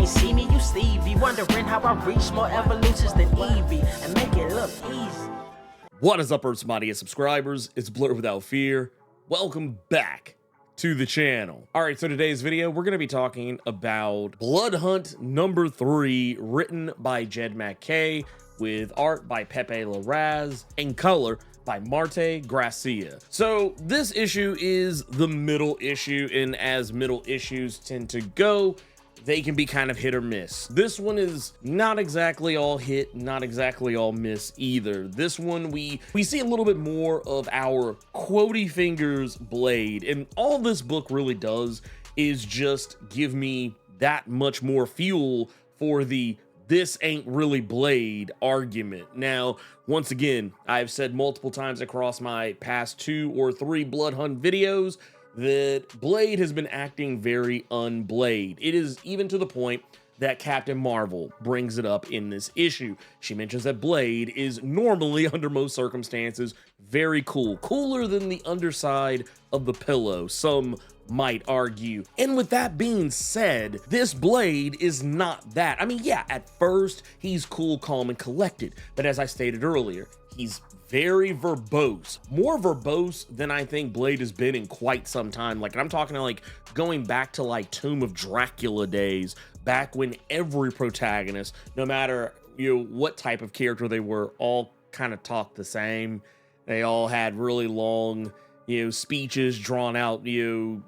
ain't see me, you Stevie. Wondering how I reach more evolutions than Eevee and make it look easy. What is up, Earth's mightiest subscribers? It's Blerd without fear. Welcome back to the channel. All right, so today's video, we're gonna be talking about Blood Hunt number 3, written by Jed MacKay, with art by Pepe Larraz, and color by Marte Gracia. So this issue is the middle issue, and as middle issues tend to go, they can be kind of hit or miss. This one is not exactly all hit, not exactly all miss either. This one, we see a little bit more of our quotey fingers Blade, and all this book really does is just give me that much more fuel for the "this ain't really Blade" argument. Now, once again, I've said multiple times across my past 2 or 3 Blood Hunt videos that Blade has been acting very unBlade. It is even to the point that Captain Marvel brings it up in this issue. She mentions that Blade is normally, under most circumstances, very cool. Cooler than the underside of the pillow, some might argue. And with that being said, this Blade is not that. I mean, yeah, at first, he's cool, calm, and collected. But as I stated earlier, he's very verbose, more verbose than I think Blade has been in quite some time. Like, I'm talking like going back to like Tomb of Dracula days, back when every protagonist, no matter what type of character they were, all kind of talked the same. They all had really long speeches, drawn out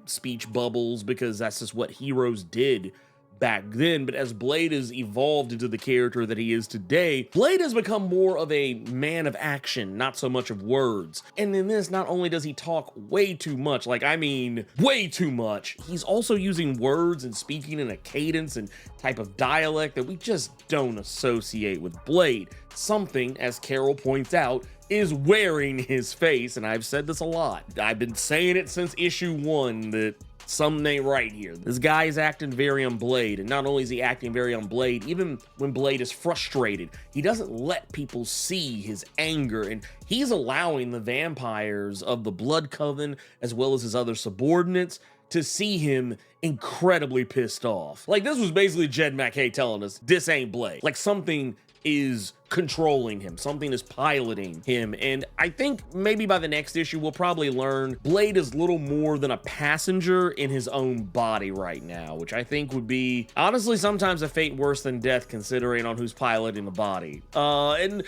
speech bubbles, because that's just what heroes did back then. But as Blade has evolved into the character that he is today, Blade has become more of a man of action, not so much of words. And in this, not only does he talk way too much, like, I mean way too much, he's also using words and speaking in a cadence and type of dialect that we just don't associate with Blade. Something, as Carol points out, is wearing his face, and I've said this a lot. I've been saying it since issue 1 that something ain't right here. This guy is acting very unBlade, and not only is he acting very unBlade, even when Blade is frustrated, he doesn't let people see his anger, and he's allowing the vampires of the Blood Coven, as well as his other subordinates, to see him incredibly pissed off. Like, this was basically Jed MacKay telling us, this ain't Blade. Like, something is controlling him, something is piloting him, and I think maybe by the next issue we'll probably learn Blade is little more than a passenger in his own body right now, which I think would be honestly sometimes a fate worse than death, considering on who's piloting the body. And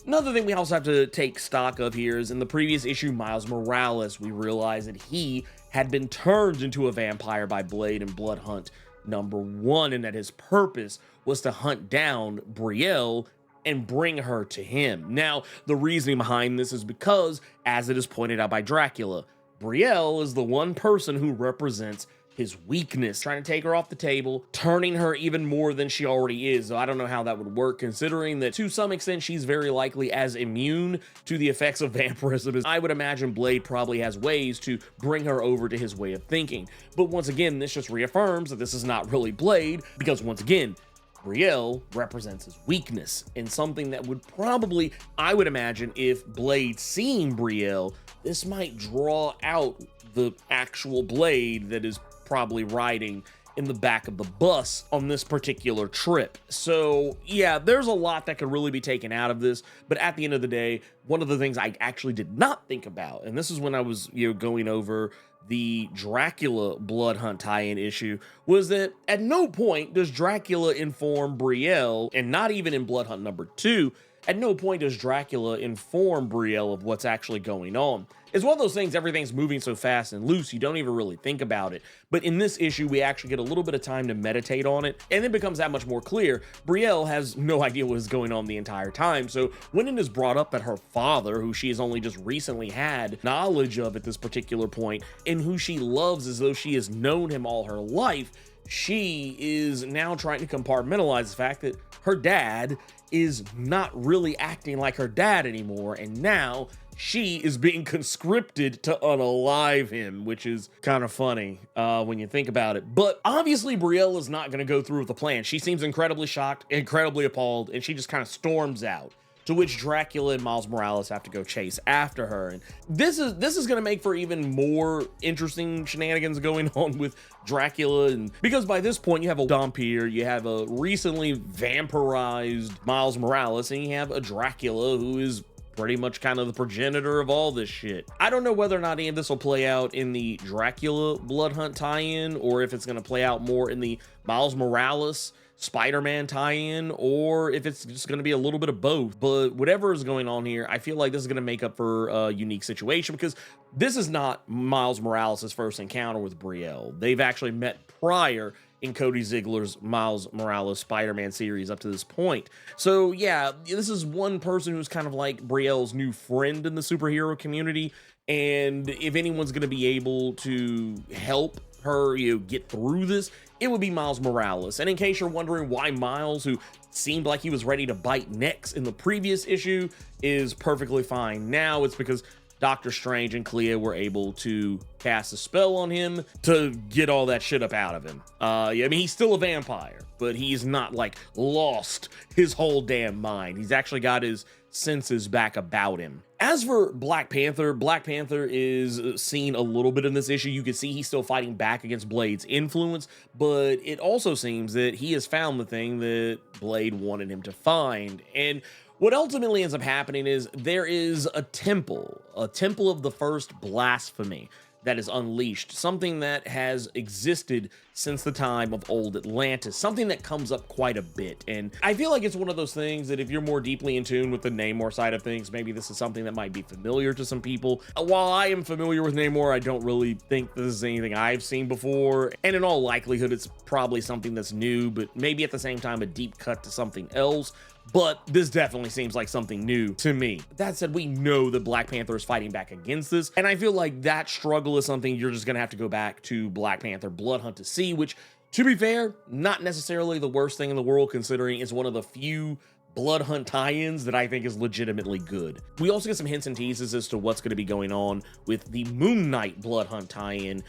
another thing we also have to take stock of here is in the previous issue, Miles Morales, we realized that he had been turned into a vampire by Blade in Blood Hunt number 1, and that his purpose was to hunt down Brielle and bring her to him. Now, the reasoning behind this is because, as it is pointed out by Dracula, Brielle is the one person who represents his weakness, trying to take her off the table, turning her even more than she already is. So I don't know how that would work, considering that to some extent she's very likely as immune to the effects of vampirism as I would imagine Blade probably has ways to bring her over to his way of thinking. But once again, this just reaffirms that this is not really Blade, because once again, Brielle represents his weakness, and something that would probably, I would imagine, if Blade seeing Brielle, this might draw out the actual Blade that is probably riding in the back of the bus on this particular trip. So yeah, there's a lot that could really be taken out of this, but at the end of the day, one of the things I actually did not think about, and this is when I was going over the Dracula Blood Hunt tie-in issue, was that at no point does Dracula inform Brielle, and not even in Blood Hunt number 2, at no point does Dracula inform Brielle of what's actually going on. It's one of those things, everything's moving so fast and loose, you don't even really think about it. But in this issue, we actually get a little bit of time to meditate on it, and it becomes that much more clear. Brielle has no idea what is going on the entire time, so when it is brought up that her father, who she has only just recently had knowledge of at this particular point, and who she loves as though she has known him all her life, she is now trying to compartmentalize the fact that her dad is not really acting like her dad anymore, and now she is being conscripted to unalive him, which is kind of funny when you think about it. But obviously Brielle is not going to go through with the plan. She seems incredibly shocked, incredibly appalled, and she just kind of storms out. to which Dracula and Miles Morales have to go chase after her. And this is going to make for even more interesting shenanigans going on with Dracula, and because by this point you have a vampire, you have a recently vampirized Miles Morales, and you have a Dracula who is pretty much kind of the progenitor of all this shit. I don't know whether or not any of this will play out in the Dracula Blood Hunt tie-in, or if it's going to play out more in the Miles Morales Spider-Man tie-in, or if it's just going to be a little bit of both. But whatever is going on here, I feel like this is going to make up for a unique situation, because this is not Miles Morales' first encounter with Belle. They've actually met prior in Cody Ziegler's Miles Morales Spider-Man series up to this point. So yeah, this is one person who's kind of like Brielle's new friend in the superhero community, and if anyone's going to be able to help her, get through this, it would be Miles Morales. And in case you're wondering why Miles, who seemed like he was ready to bite necks in the previous issue, is perfectly fine now, it's because Doctor Strange and Clea were able to cast a spell on him to get all that shit up out of him. I mean, he's still a vampire, but he's not like lost his whole damn mind. He's actually got his senses back about him. As for Black Panther, Black Panther is seen a little bit in this issue. You can see he's still fighting back against Blade's influence, but it also seems that he has found the thing that Blade wanted him to find. And what ultimately ends up happening is there is a temple of the first blasphemy that is unleashed, something that has existed since the time of old Atlantis, something that comes up quite a bit. And I feel like it's one of those things that if you're more deeply in tune with the Namor side of things, maybe this is something that might be familiar to some people. While I am familiar with Namor, I don't really think this is anything I've seen before. And in all likelihood, it's probably something that's new, but maybe at the same time, a deep cut to something else. But this definitely seems like something new to me. That said, we know that Black Panther is fighting back against this, and I feel like that struggle is something you're just gonna have to go back to Black Panther Blood Hunt to see, which, to be fair, not necessarily the worst thing in the world, considering it's one of the few Blood Hunt tie-ins that I think is legitimately good. We also get some hints and teases as to what's going to be going on with the Moon Knight Blood Hunt tie-in,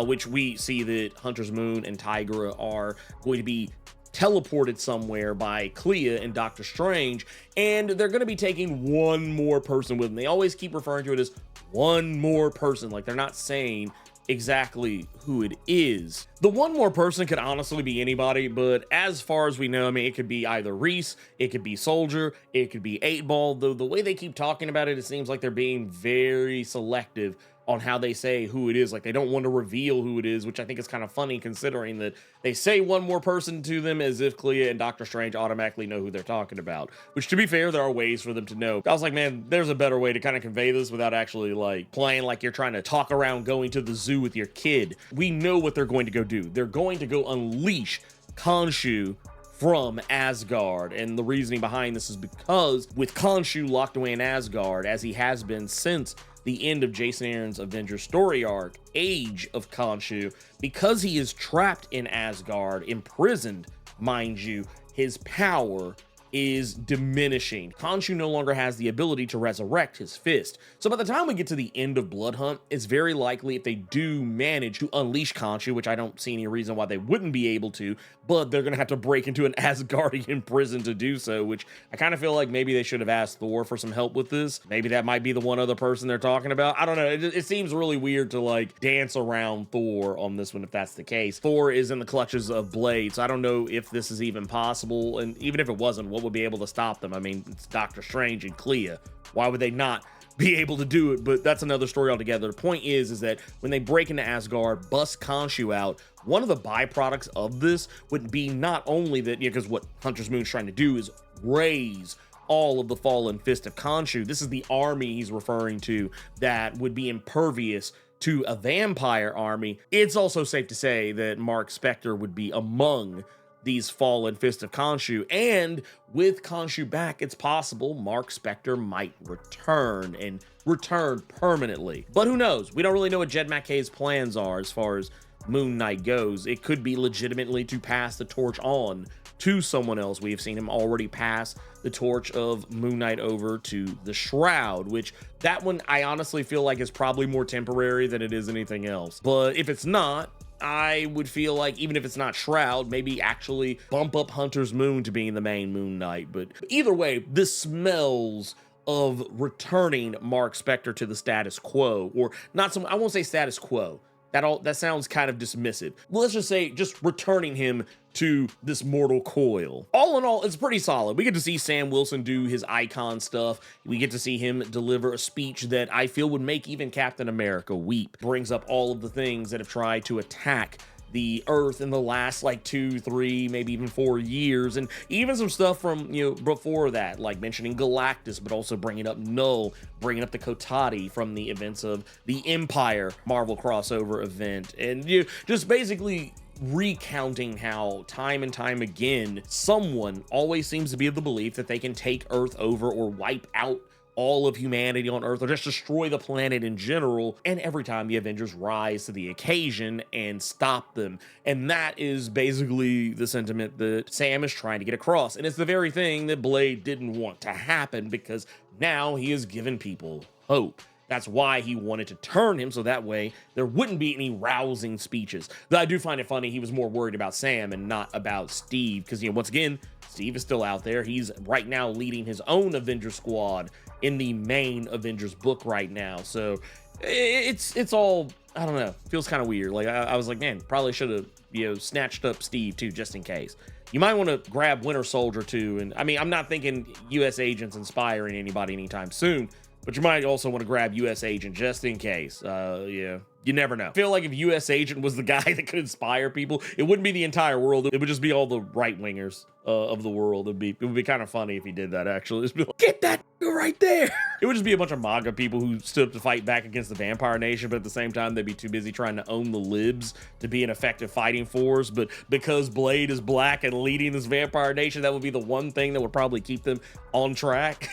which we see that Hunter's Moon and Tigra are going to be teleported somewhere by Clea and Doctor Strange, and they're going to be taking one more person with them. They always keep referring to it as one more person, like they're not saying exactly who it is. The one more person could honestly be anybody, but as far as we know, I mean, it could be either Reese, it could be Soldier, it could be 8-Ball, though the way they keep talking about it, it seems like they're being very selective on how they say who it is. Like, they don't want to reveal who it is, which I think is kind of funny, considering that they say one more person to them as if Clea and Doctor Strange automatically know who they're talking about, which, to be fair, there are ways for them to know. I was like, man, there's a better way to kind of convey this without actually like playing like you're trying to talk around going to the zoo with your kid. We know what they're going to go do. They're going to go unleash Khonshu from Asgard, and the reasoning behind this is because with Khonshu locked away in Asgard, as he has been since the end of Jason Aaron's Avengers story arc, Age of Khonshu, because he is trapped in Asgard, imprisoned, mind you, his power is diminishing. Khonshu no longer has the ability to resurrect his fist. So by the time we get to the end of Blood Hunt, it's very likely if they do manage to unleash Khonshu, which I don't see any reason why they wouldn't be able to, but they're gonna have to break into an Asgardian prison to do so, which I kind of feel like maybe they should have asked Thor for some help with this. Maybe that might be the one other person they're talking about. I don't know. It seems really weird to like dance around Thor on this one if that's the case. Thor is in the clutches of Blade, so I don't know if this is even possible, and even if it wasn't, what would be able to stop them? I mean, it's Doctor Strange and Clea. Why would they not be able to do it? But that's another story altogether. The point is that when they break into Asgard, bust Khonshu out, one of the byproducts of this would be not only that, because what Hunter's Moon's trying to do is raise all of the fallen fist of Khonshu. This is the army he's referring to that would be impervious to a vampire army. It's also safe to say that Mark Spector would be among these fallen fist of Khonshu, and with Khonshu back, it's possible Mark Spector might return, and return permanently. But who knows? We don't really know what Jed MacKay's plans are as far as Moon Knight goes. It could be legitimately to pass the torch on to someone else. We have seen him already pass the torch of Moon Knight over to the Shroud, which that one I honestly feel like is probably more temporary than it is anything else. But if it's not, I would feel like even if it's not Shroud, maybe actually bump up Hunter's Moon to being the main Moon Knight. But either way, this smells of returning Mark Spector to the status quo, or not some, I won't say status quo. That sounds kind of dismissive. Let's just say just returning him to this mortal coil. All in all, it's pretty solid. We get to see Sam Wilson do his icon stuff. We get to see him deliver a speech that I feel would make even Captain America weep. Brings up all of the things that have tried to attack the Earth in the last like 2, 3, maybe even 4 years, and even some stuff from, you know, before that, like mentioning Galactus, but also bringing up Null, bringing up the Kotati from the events of the Empire Marvel crossover event, and you just basically recounting how time and time again someone always seems to be of the belief that they can take Earth over or wipe out all of humanity on Earth, or just destroy the planet in general, and every time the Avengers rise to the occasion and stop them. And that is basically the sentiment that Sam is trying to get across, and it's the very thing that Blade didn't want to happen, because now he has given people hope. That's why he wanted to turn him, so that way there wouldn't be any rousing speeches. Though I do find it funny he was more worried about Sam and not about Steve, because, you know, once again, Steve is still out there. He's right now leading his own Avengers squad in the main Avengers book right now. So it's all, I don't know, feels kind of weird. Like I was like, man, probably should have, you know, snatched up Steve too, just in case. You might want to grab Winter Soldier too. And I mean, I'm not thinking US agents inspiring anybody anytime soon, but you might also want to grab US Agent just in case. Yeah, you never know. I feel like if US Agent was the guy that could inspire people, it wouldn't be the entire world. It would just be all the right-wingers of the world. It would be kind of funny if he did that, actually. Just be like, get that right there. It would just be a bunch of MAGA people who stood up to fight back against the Vampire Nation, but at the same time, they'd be too busy trying to own the libs to be an effective fighting force. But because Blade is black and leading this Vampire Nation, that would be the one thing that would probably keep them on track.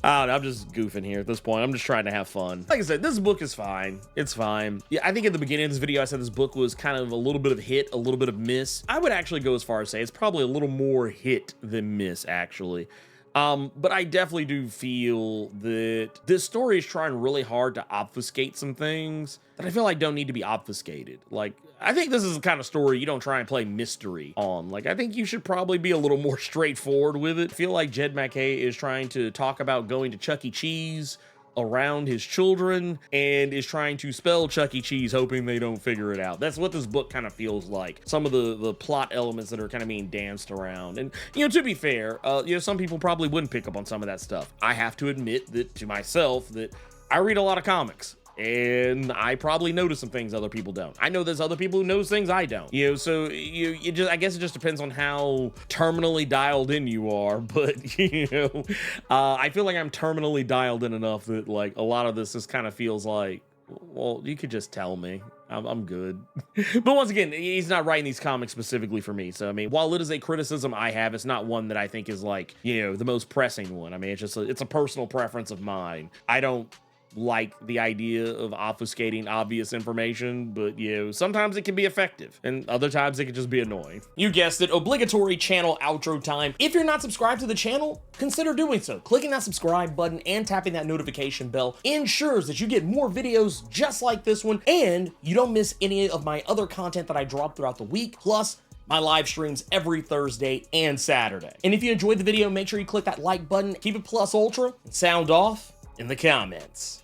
I'm just goofing here at this point. I'm just trying to have fun. Like I said, this book is fine. It's fine. Yeah, I think at the beginning of this video, I said this book was kind of a little bit of hit, a little bit of miss. I would actually go as far as say it's probably a little more hit than miss, actually. But I definitely do feel that this story is trying really hard to obfuscate some things that I feel like don't need to be obfuscated. Like, I think this is the kind of story you don't try and play mystery on. Like, I think you should probably be a little more straightforward with it. I feel like Jed MacKay is trying to talk about going to Chuck E. Cheese around his children and is trying to spell Chuck E. Cheese, hoping they don't figure it out. That's what this book kind of feels like. Some of the plot elements that are kind of being danced around. And, you know, to be fair, you know, some people probably wouldn't pick up on some of that stuff. I have to admit that to myself that I read a lot of comics, and I probably notice some things other people don't. I know there's other people who knows things I don't. You know, so I guess it just depends on how terminally dialed in you are. But, you know, I feel like I'm terminally dialed in enough that, like, a lot of this just kind of feels like, well, you could just tell me. I'm good. But once again, he's not writing these comics specifically for me. So, I mean, while it is a criticism I have, it's not one that I think is, like, you know, the most pressing one. I mean, it's just it's a personal preference of mine. I don't like the idea of obfuscating obvious information, but, you know, sometimes it can be effective and other times it can just be annoying. You guessed it, obligatory channel outro time. If you're not subscribed to the channel, consider doing so. Clicking that subscribe button and tapping that notification bell ensures that you get more videos just like this one, and you don't miss any of my other content that I drop throughout the week, plus my live streams every Thursday and Saturday. And if you enjoyed the video, make sure you click that like button, keep it plus ultra, and sound off in the comments.